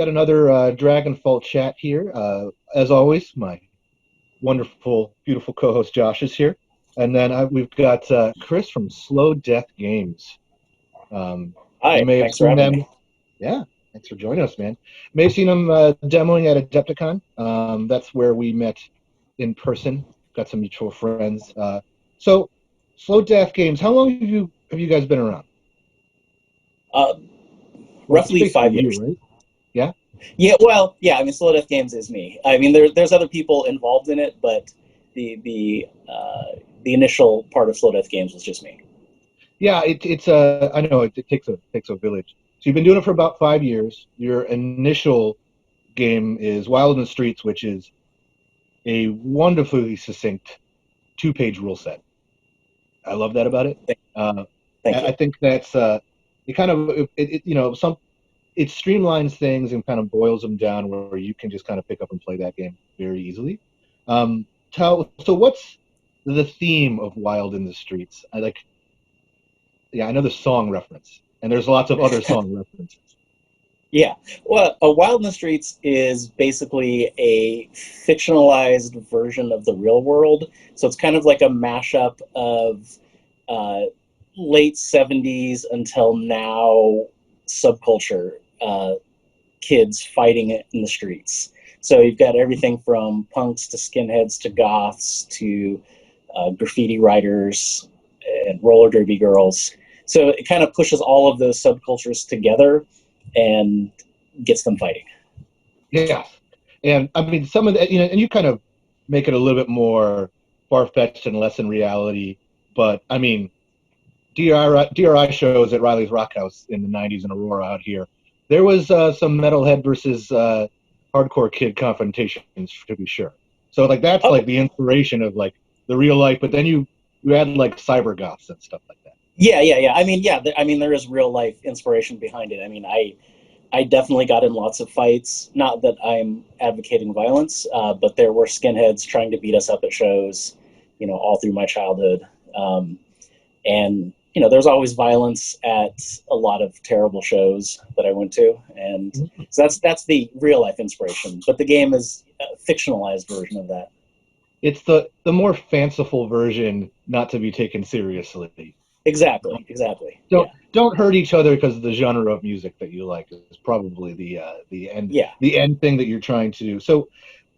got another Dragon-Fall chat here. As always, my wonderful, beautiful co-host Josh is here. And then we've got Chris from Slow Death Games. You Hi, may have thanks for seen having them. me. Yeah, thanks for joining us, man. May have seen them demoing at Adepticon. That's where we met in person. Got some mutual friends. So, Slow Death Games. How long have you guys been around? Uh, Well, it's Roughly basically 5 years. you, right? Yeah. Yeah, well, yeah. I mean, Slow Death Games is me. I mean, there's other people involved in it, but the initial part of Slow Death Games was just me. Yeah, it's I know it takes a village. So you've been doing it for about 5 years. Your initial game is Wild in the Streets, which is a wonderfully succinct two-page rule set. I love that about it. Thank, Uh, thank I you. think that's it kind of it streamlines things and kind of boils them down where you can just kind of pick up and play that game very easily. What's the theme of Wild in the Streets? Yeah, I know the song reference, and there's lots of other song references. Yeah. Well, A Wild in the Streets is basically a fictionalized version of the real world. So it's kind of like a mashup of uh, late 70s until now subculture, kids fighting it in the streets. So you've got everything from punks to skinheads to goths to graffiti writers and roller derby girls. So it kind of pushes all of those subcultures together and gets them fighting. Yeah, and I mean some of the and you kind of make it a little bit more far-fetched and less in reality. But I mean, DRI shows at Riley's Rock House in the '90s in Aurora out here. There was some metalhead versus hardcore kid confrontations to be sure. So like that's Oh, like the inspiration of like the real life, but then you add like cyber goths and stuff like that. yeah. I mean, yeah. I mean, there is real life inspiration behind it. I mean, I definitely got in lots of fights. Not that I'm advocating violence, but there were skinheads trying to beat us up at shows, all through my childhood. And there's always violence at a lot of terrible shows that I went to, and so that's the real life inspiration. But the game is a fictionalized version of that. It's the more fanciful version, not to be taken seriously. Exactly. Don't hurt each other because of the genre of music that you like is probably Yeah. the end thing that you're trying to do. So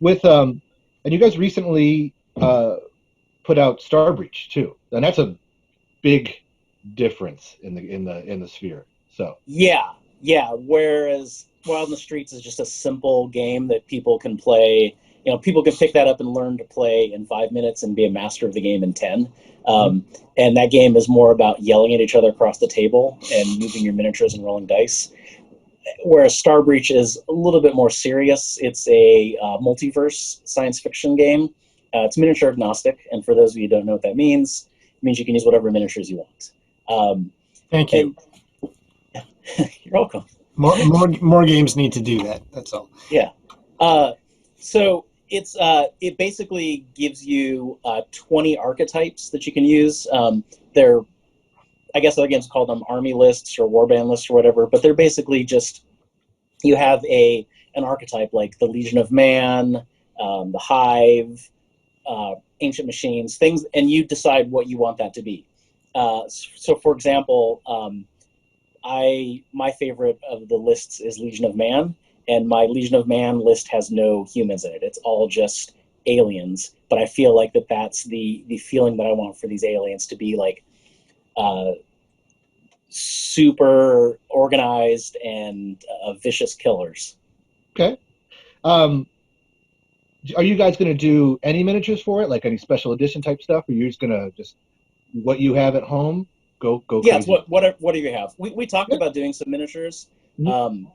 with and you guys recently put out Star Breach too, and that's a big difference in the sphere. So Yeah. Whereas Wild in the Streets is just a simple game that people can play. People can pick that up and learn to play in 5 minutes and be a master of the game in 10. mhm. And that game is more about yelling at each other across the table and moving your miniatures and rolling dice. Whereas Star Breach is a little bit more serious. It's a multiverse science fiction game. It's miniature agnostic, and for those of you who don't know what that means, it means you can use whatever miniatures you want. Thank you. And you're welcome. More games need to do that. That's all. Yeah. So it basically gives you 20 archetypes that you can use. They're, I guess other games call them army lists or warband lists or whatever, but they're basically just, you have an archetype like the Legion of Man, the Hive, ancient machines, things, and you decide what you want that to be. So for example, my favorite of the lists is Legion of Man, and my Legion of Man list has no humans in it. It's all just aliens. But I feel like that's the feeling that I want for these aliens to be like uh, super organized and vicious killers. Okay. Um, are you guys going to do any miniatures for it, like any special edition type stuff, or are you just going to just what you have at home go Yeah, it's crazy? what do you have? We talked Yeah. about doing some miniatures. Mhm. Um,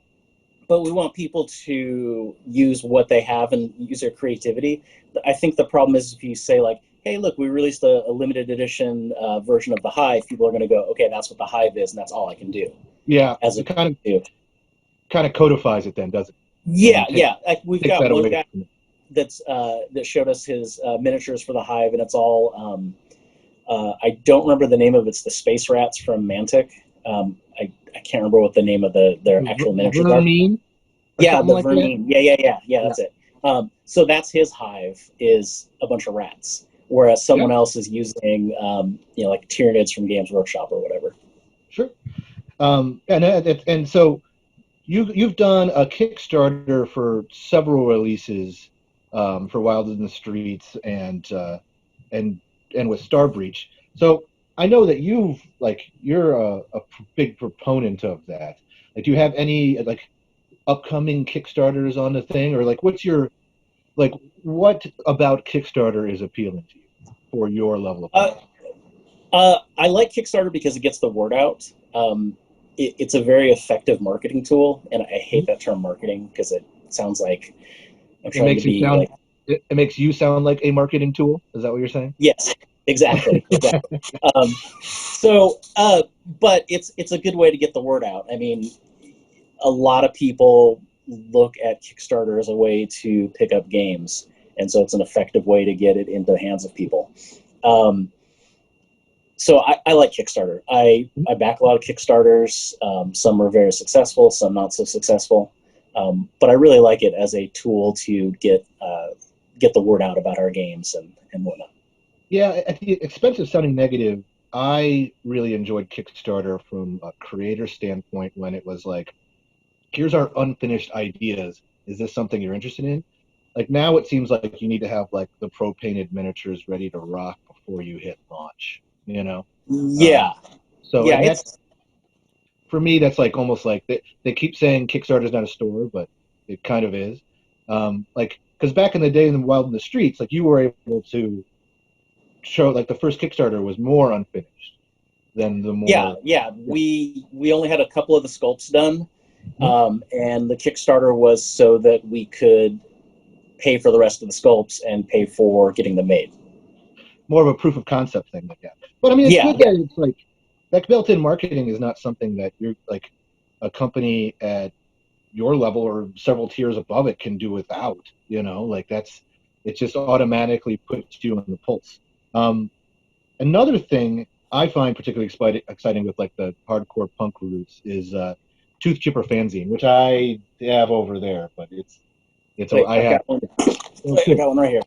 but we want people to use what they have and use their creativity. I think the problem is if you say like, "Hey, look, we released a limited edition version of the Hive," people are going to go, "Okay, that's what the Hive is, and that's all I can do." Yeah, As it opposed to, kind of codifies it then, doesn't it? And yeah, like we've takes got that one away guy from it. that showed us his miniatures for the Hive, and it's all I don't remember the name of it. It's the space rats from Mantic. I can't remember what the name of their actual miniatures are. Vermine. or Yeah, something the like that. vermin. Yeah. That's it. So that's his hive is a bunch of rats, whereas Yeah, someone else is using, like Tyranids from Games Workshop or whatever. sure. And so you've done a Kickstarter for several releases for Wild in the Streets and and with Star Breach. So I know that you're a big proponent of that. Like, do you have any like upcoming Kickstarters on the thing, or like like what about Kickstarter is appealing to you for your level of Uh, funding? I like Kickstarter because it gets the word out. It's a very effective marketing tool, and I hate that term marketing because it sounds like I'm It trying to makes you be sound like, it makes you sound like a marketing tool. Is that what you're saying? yes, exactly. But it's a good way to get the word out. I mean, a lot of people look at Kickstarter as a way to pick up games, and so it's an effective way to get it into the hands of people. Um, so I like Kickstarter. I back a lot of Kickstarters. Some are very successful, some not so successful. But I really like it as a tool to get the word out about our games and whatnot. Yeah, at the expense of sounding negative, I really enjoyed Kickstarter from a creator standpoint when it was like, here's our unfinished ideas. Is this something you're interested in? Like now it seems like you need to have like the pro painted miniatures ready to rock before you hit launch, you know? Yeah, Um, so, yeah, and that's it's for me, that's like almost like they keep saying Kickstarter's not a store, but it kind of is. Like, because back in the day in the Wild in the Streets, like you were able to show like the first Kickstarter was more unfinished than the yeah, more. yeah. Yeah. We only had a couple of the sculpts done, Mhm. and the Kickstarter was so that we could pay for the rest of the sculpts and pay for getting them made. More of a proof of concept thing like that. But I mean, it's Yeah, good yeah, that it's like that built-in marketing is not something that you're like a company at your level or several tiers above it can do without. Like that's it just automatically puts you on the pulse. Um, Another thing I find particularly exciting with like the hardcore punk roots is Tooth Chipper fanzine, which I have over there, but it's a wait, I I've have. got one. Oh, Wait, I cool. got one right here.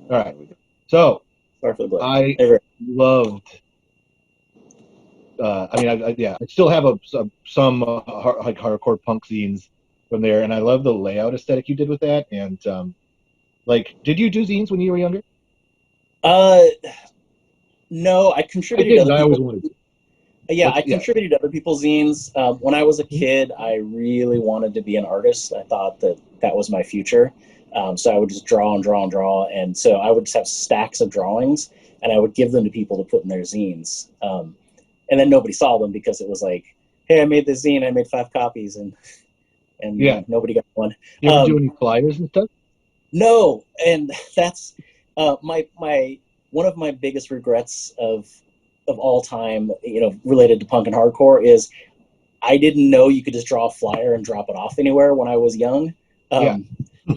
All right. There we go. So Sorry for the blur. I There we go. loved. I mean, yeah, I still have some like hardcore punk zines from there, and I love the layout aesthetic you did with that. And like, did you do zines when you were younger? Uh, no, I I contributed to didn't. other I always people. wanted to. Yeah, I Yeah. contributed to other people's zines. When I was a Mhm. kid, I really wanted to be an artist. I thought that that was my future. So I would just draw and draw and draw. And so I would just have stacks of drawings and I would give them to people to put in their zines. And then nobody saw them because it was like, hey, I made this zine, I made 5 copies, and Yeah. nobody got one. You ever do any flyers and stuff? No, and that's my one of my biggest regrets of all time, related to punk and hardcore is I didn't know you could just draw a flyer and drop it off anywhere when I was young. Yeah. Um,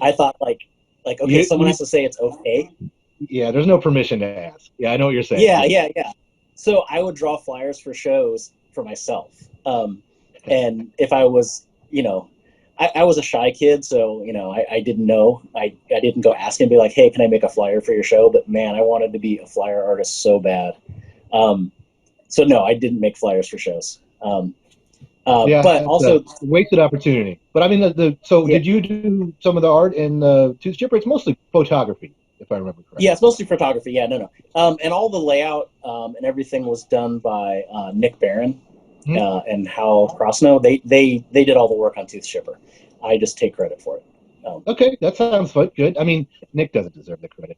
I thought like okay, someone You has to say it's okay. yeah. There's no permission to ask. Yeah, I know what you're saying. Yeah, Yeah. yeah. So I would draw flyers for shows for myself. And if I was, I was a shy kid, so I didn't know. I didn't go ask and be like, "Hey, can I make a flyer for your show?" But man, I wanted to be a flyer artist so bad. Um, so no, I didn't make flyers for shows. Yeah, But it's a also, wasted opportunity. But I mean, so yeah, did you do some of the art in the Tooth Chipper? It's mostly photography, if I remember yeah, correctly. it's mostly photography. Yeah, no. And all the layout and everything was done by Nick Barron Hmm. and Hal Crossno. They did all the work on Tooth Shipper. I just take credit for it. Okay, that sounds fun. Good. I mean, Nick doesn't deserve the credit,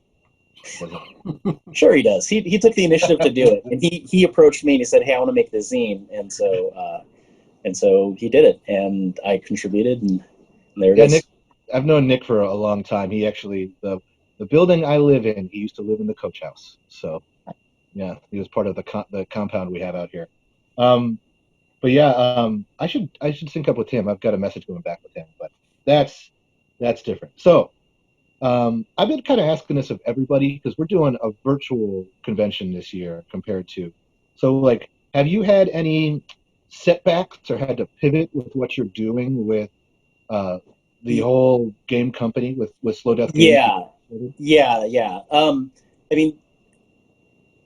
does he? Sure, he does. He took the initiative to do it, and he approached me and he said, "Hey, I want to make this zine," and so he did it, and I contributed, and there it Yeah, Nick. is. I've known Nick for a long time. He actually the building I live in. He used to live in the coach house. So yeah, he was part of the compound we have out here. Um, but yeah, I should sync up with him. I've got a message going back with him, but that's that's different. So I've been kind of asking this of everybody because we're doing a virtual convention this year compared to. So like, have you had any setbacks or had to pivot with what you're doing with the whole game company with Slow Death Games? Yeah. I mean,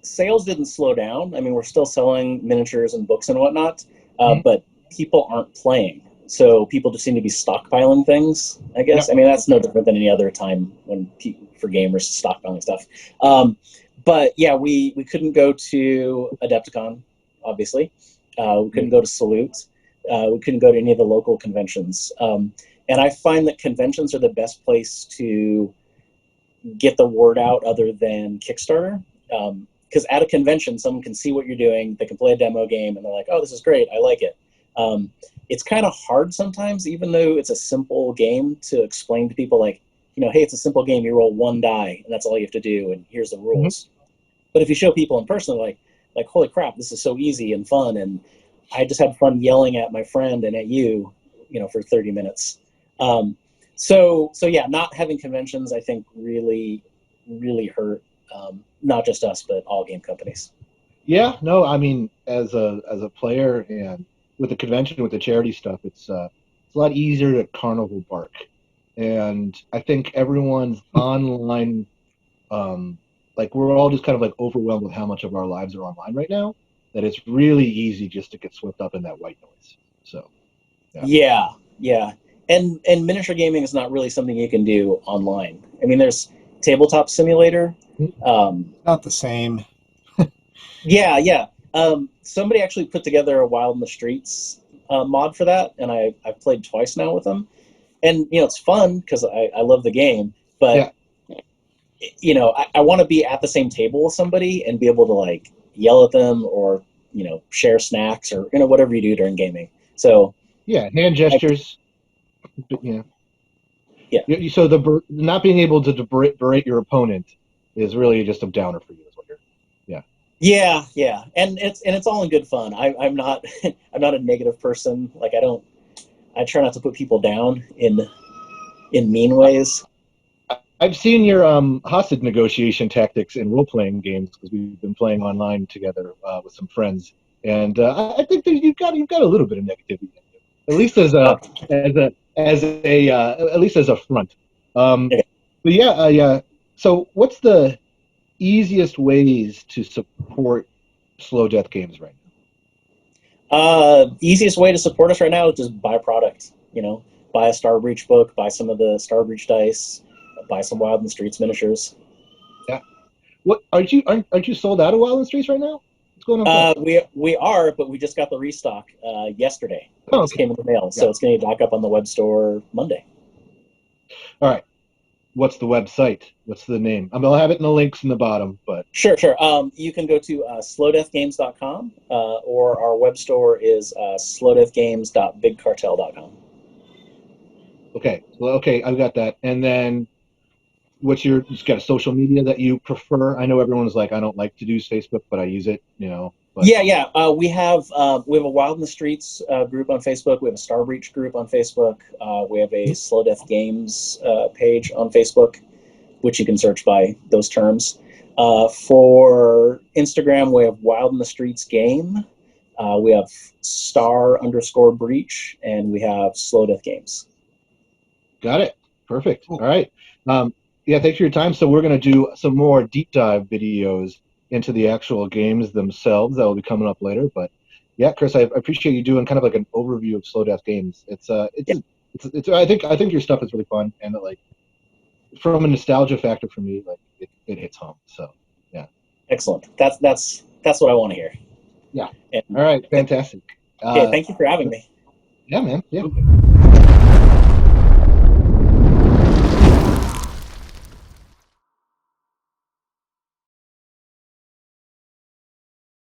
sales didn't slow down. I mean, we're still selling miniatures and books and whatnot, but people aren't playing. So people just seem to be stockpiling things, I guess. Yep. I mean, that's no different than any other time when for gamers stockpiling stuff. But yeah, we couldn't go to Adepticon, obviously. We couldn't go to Salute. We couldn't go to any of the local conventions. And I find that conventions are the best place to get the word out other than Kickstarter. Because at a convention, someone can see what you're doing, they can play a demo game, and they're like, oh, this is great, I like it. It's kind of hard sometimes, even though it's a simple game, to explain to people, like, hey, it's a simple game, you roll one die, and that's all you have to do, and here's the rules. But if you show people in person, like, holy crap, this is so easy and fun, and I just had fun yelling at my friend and at you, for 30 minutes. So yeah, not having conventions, I think, really, really hurt. Not just us, but all game companies. Yeah, no, I mean, as a player and with the convention, with the charity stuff, it's a lot easier at Carnival Bark, and I think everyone's online, like we're all just kind of like overwhelmed with how much of our lives are online right now, that it's really easy just to get swept up in that white noise. So yeah. And miniature gaming is not really something you can do online. I mean, there's Tabletop Simulator. Not the same. Yeah. Somebody actually put together a Wild in the Streets mod for that, and I've played twice now with them. And, it's fun because I love the game, but, I want to be at the same table with somebody and be able to, like, yell at them or, share snacks or, whatever you do during gaming. So, hand gestures. Yeah. So not being able to berate your opponent is really just a downer for you, is what you're. Yeah, and it's all in good fun. I'm not I'm not a negative person. Like, I try not to put people down in mean ways. I've seen your hostage negotiation tactics in role playing games because we've been playing online together with some friends, and I think that you've got a little bit of negativity, at least as at least as a front. Okay. But yeah. So what's the easiest ways to support Slow Death Games right Easiest way to support us right now is just buy product. Buy a Star Breach book, buy some of the Star Breach dice, buy some Wild in the Streets miniatures. now? Yeah. What aren't you sold out of Wild in the Streets right now? What's going on? We are, but we just got the restock yesterday. It just came in the mail, so Yeah. it's going to be back up on the web store Monday. All right. What's the website? What's the name? I'll have it in the links in the bottom. But Sure. You can go to slowdeathgames.com, or our web store is slowdeathgames.bigcartel.com. okay, I've got that. And then what's your just got a social media that you prefer? I know everyone's like, I don't like to use Facebook, but I use it. But Yeah. We have a Wild in the Streets group on Facebook. We have a Star Breach group on Facebook. We have a Slow Death Games page on Facebook, which you can search by those terms. For Instagram, we have Wild in the Streets Game. We have Star_Breach, and we have Slow Death Games. got it. Perfect. All right. Yeah, thanks for your time. So we're going to do some more deep dive videos into the actual games themselves. That will be coming up later. But yeah, Chris, I appreciate you doing kind of like an overview of Slow Death Games. It's I think your stuff is really fun, and that, like, from a nostalgia factor for me, like it hits home. So yeah. Excellent. That's what I want to hear. Yeah. And, All right. Fantastic. okay, thank you for having me. Yeah, man. Yeah.